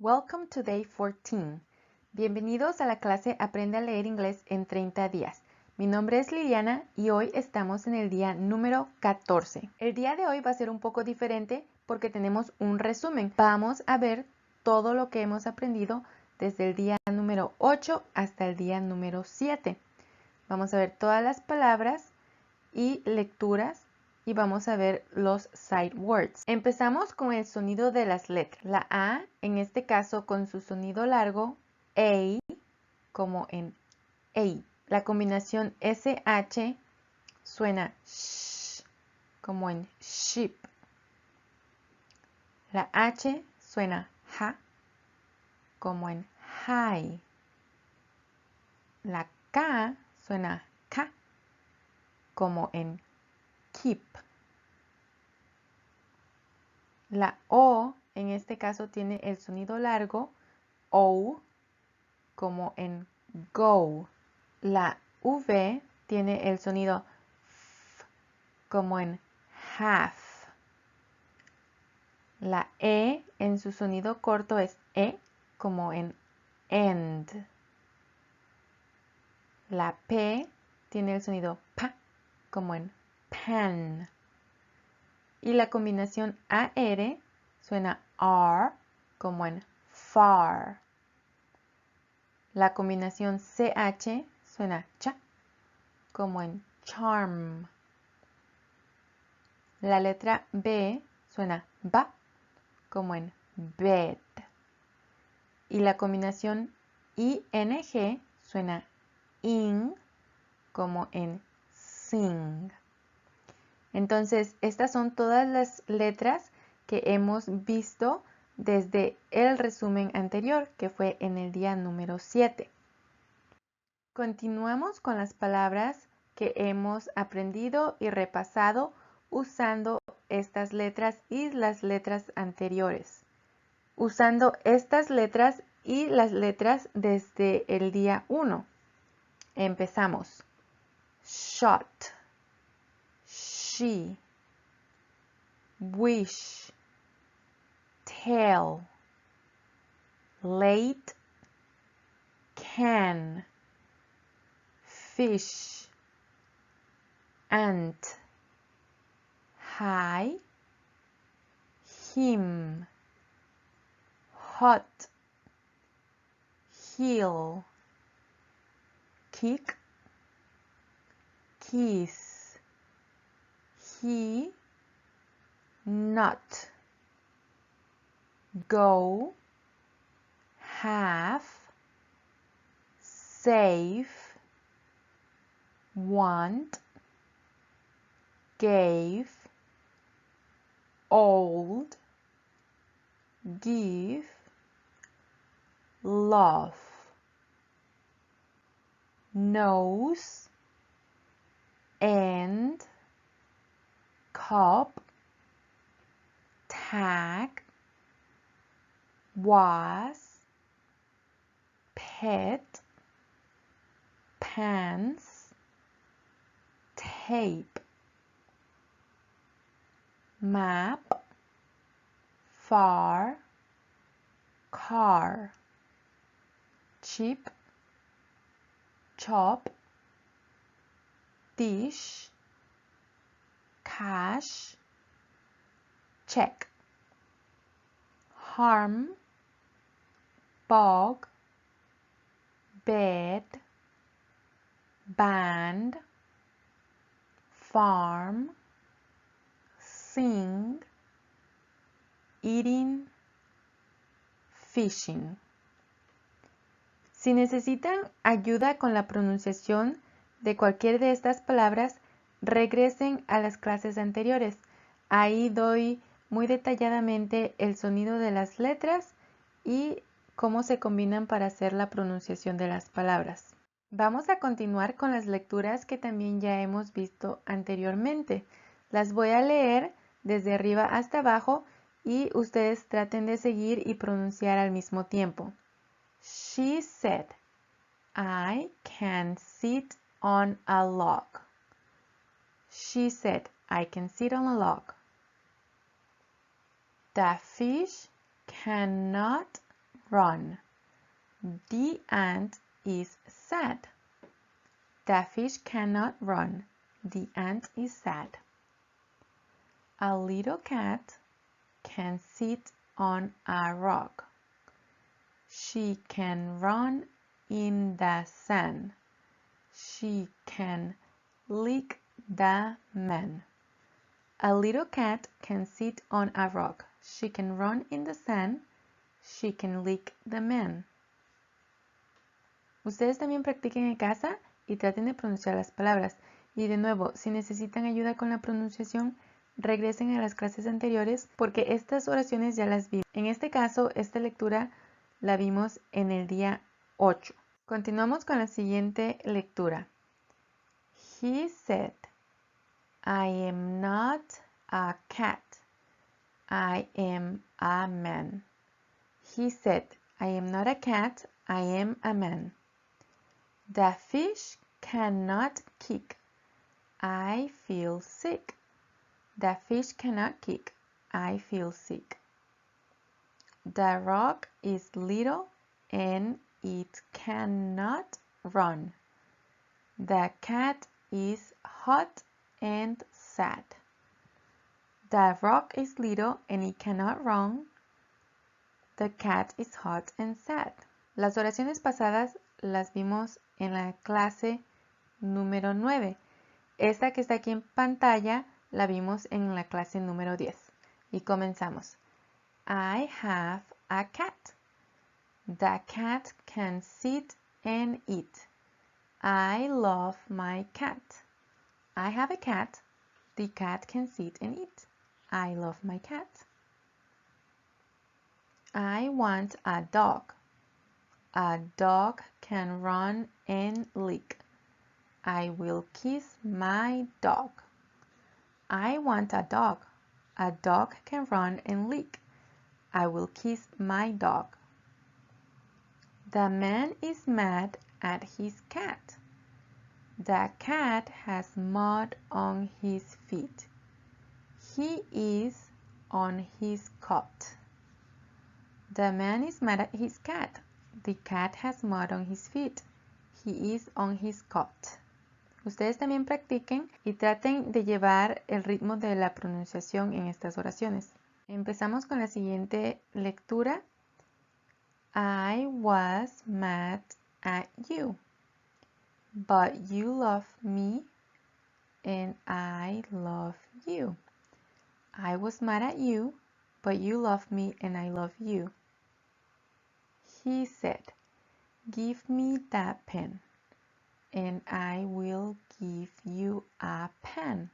Welcome to Day 14. Bienvenidos a la clase Aprende a leer inglés en 30 días. Mi nombre es Liliana y hoy estamos en el día número 14. El día de hoy va a ser un poco diferente porque tenemos un resumen. Vamos a ver todo lo que hemos aprendido desde el día número 8 hasta el día número 7. Vamos a ver todas las palabras y lecturas y vamos a ver los sight words. Empezamos con el sonido de las letras. La A, en este caso con su sonido largo, A, como en A. La combinación SH suena sh, como en sheep. La H suena ja, como en high. La K suena ka, como en keep. La O, en este caso, tiene el sonido largo, O, como en go. La V tiene el sonido F, como en half. La E en su sonido corto es E, como en end. La P tiene el sonido P, como en pan. Y la combinación AR suena R, como en far. La combinación CH suena cha, como en charm. La letra B suena ba, como en bed. Y la combinación ING suena in, como en sing. Entonces, estas son todas las letras que hemos visto desde el resumen anterior, que fue en el día número 7. Continuamos con las palabras que hemos aprendido y repasado usando estas letras y las letras anteriores. Usando estas letras y las letras desde el día 1. Empezamos. Shot, she, wish, tell, late, can, fish, ant, high, him, hot, heel, kick, kiss, he, not, go, have, save, want, gave, old, give, love, nose, end, cup, tag, was, pet, pants, tape, map, far, car, chip, chop, dish, cash, check, harm, bog, bed, band, farm, sing, eating, fishing. Si necesitan ayuda con la pronunciación de cualquier de estas palabras, regresen a las clases anteriores. Ahí doy muy detalladamente el sonido de las letras y cómo se combinan para hacer la pronunciación de las palabras. Vamos a continuar con las lecturas que también ya hemos visto anteriormente. Las voy a leer desde arriba hasta abajo y ustedes traten de seguir y pronunciar al mismo tiempo. She said, I can sit on a log. She said, I can sit on a log. The fish cannot run. The ant is sad. The fish cannot run. The ant is sad. A little cat can sit on a rock. She can run in the sand. She can lick the man. A little cat can sit on a rock. She can run in the sand. She can lick the man. Ustedes también practiquen en casa y traten de pronunciar las palabras. Y de nuevo, si necesitan ayuda con la pronunciación, regresen a las clases anteriores porque estas oraciones ya las vi. En este caso, esta lectura la vimos en el día 8. Continuamos con la siguiente lectura. He said, I am not a cat. I am a man. He said, I am not a cat. I am a man. The fish cannot kick. I feel sick. The fish cannot kick. I feel sick. The rock is little and it cannot run. The cat is hot and sad. The rock is little and it cannot run. The cat is hot and sad. Las oraciones pasadas las vimos en la clase número 9. Esta que está aquí en pantalla la vimos en la clase número 10. Y comenzamos. I have a cat. The cat can sit and eat. I love my cat. I have a cat. The cat can sit and eat. I love my cat. I want a dog. A dog can run and lick. I will kiss my dog. I want a dog. A dog can run and lick. I will kiss my dog. The man is mad at his cat. The cat has mud on his feet. He is on his cot. The man is mad at his cat. The cat has mud on his feet. He is on his cot. Ustedes también practiquen y traten de llevar el ritmo de la pronunciación en estas oraciones. Empezamos con la siguiente lectura. I was mad at you, but you love me and I love you. I was mad at you, but you love me and I love you. He said, give me that pen, and I will give you a pen.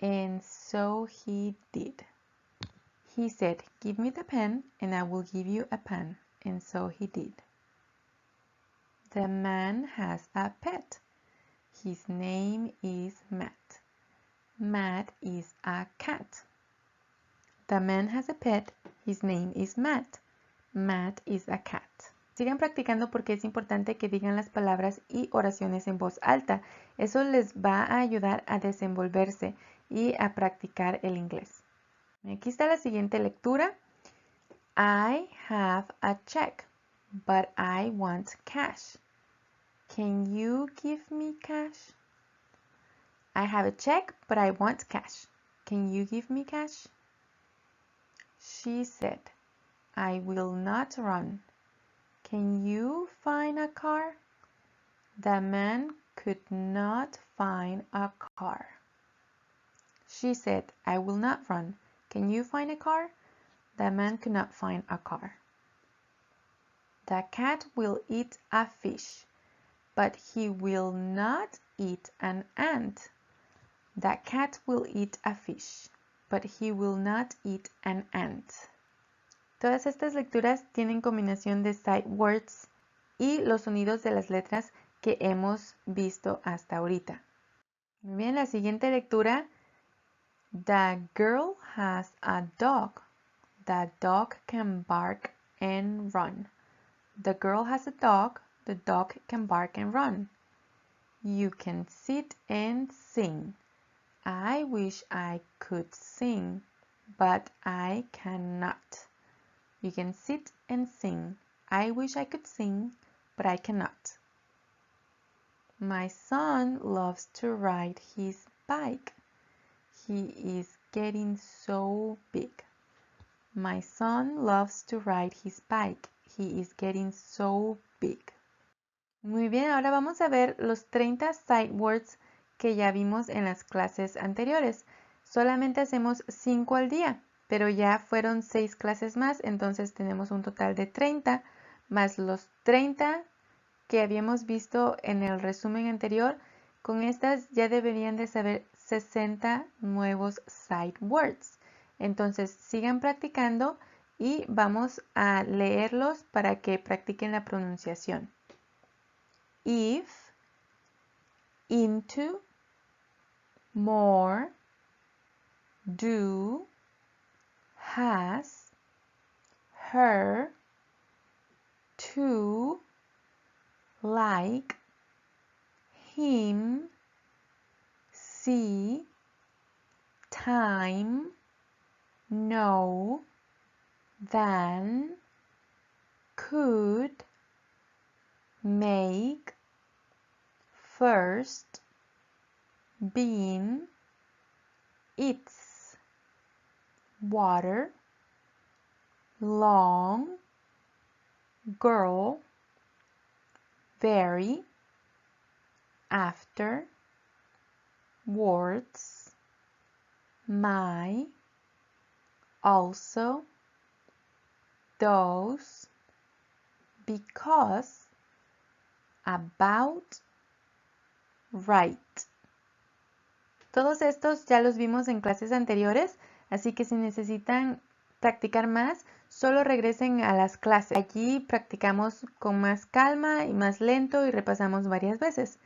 And so he did. He said, give me the pen, and I will give you a pen. And so he did. The man has a pet. His name is Matt. Matt is a cat. The man has a pet. His name is Matt. Matt is a cat. Sigan practicando porque es importante que digan las palabras y oraciones en voz alta. Eso les va a ayudar a desenvolverse y a practicar el inglés. Aquí está la siguiente lectura. I have a check, but I want cash. Can you give me cash? I have a check, but I want cash. Can you give me cash? She said, I will not run. Can you find a car? The man could not find a car. She said, I will not run. Can you find a car? The man could not find a car. The cat will eat a fish, but he will not eat an ant. The cat will eat a fish, but he will not eat an ant. Todas estas lecturas tienen combinación de sight words y los sonidos de las letras que hemos visto hasta ahorita. Muy bien, la siguiente lectura. The girl has a dog. The dog can bark and run. The girl has a dog. The dog can bark and run. You can sit and sing. I wish I could sing, but I cannot. You can sit and sing. I wish I could sing, but I cannot. My son loves to ride his bike. He is getting so big. My son loves to ride his bike. He is getting so big. Muy bien, ahora vamos a ver los 30 sight words que ya vimos en las clases anteriores. Solamente hacemos 5 al día, pero ya fueron 6 clases más, entonces tenemos un total de 30, más los 30 que habíamos visto en el resumen anterior. Con estas ya deberían de saber 60 nuevos sight words. Entonces sigan practicando y vamos a leerlos para que practiquen la pronunciación. If, into, more, do, has, her, to, like, him, see, time, know, than, could, make, first, been, its, water, long, girl, very, after, words, my, also, those, because, about, right. Todos estos ya los vimos en clases anteriores, así que si necesitan practicar más, solo regresen a las clases. Allí practicamos con más calma y más lento y repasamos varias veces.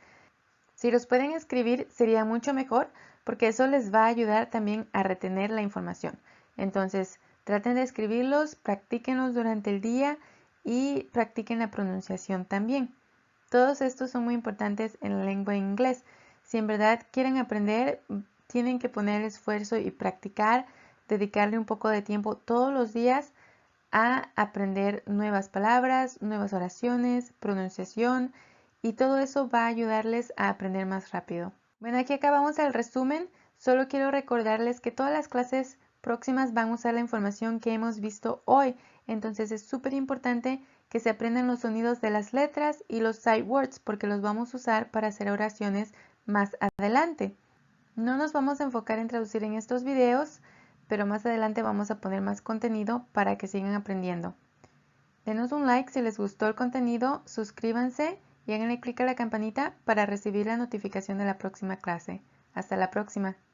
Si los pueden escribir sería mucho mejor porque eso les va a ayudar también a retener la información. Entonces, traten de escribirlos, practíquenlos durante el día y practiquen la pronunciación también. Todos estos son muy importantes en la lengua inglés. Si en verdad quieren aprender, tienen que poner esfuerzo y practicar, dedicarle un poco de tiempo todos los días a aprender nuevas palabras, nuevas oraciones, pronunciación, y todo eso va a ayudarles a aprender más rápido. Bueno, aquí acabamos el resumen. Solo quiero recordarles que todas las clases próximas van a usar la información que hemos visto hoy. Entonces es súper importante que se aprendan los sonidos de las letras y los sight words porque los vamos a usar para hacer oraciones más adelante. No nos vamos a enfocar en traducir en estos videos, pero más adelante vamos a poner más contenido para que sigan aprendiendo. Denos un like si les gustó el contenido, suscríbanse y háganle clic a la campanita para recibir la notificación de la próxima clase. Hasta la próxima.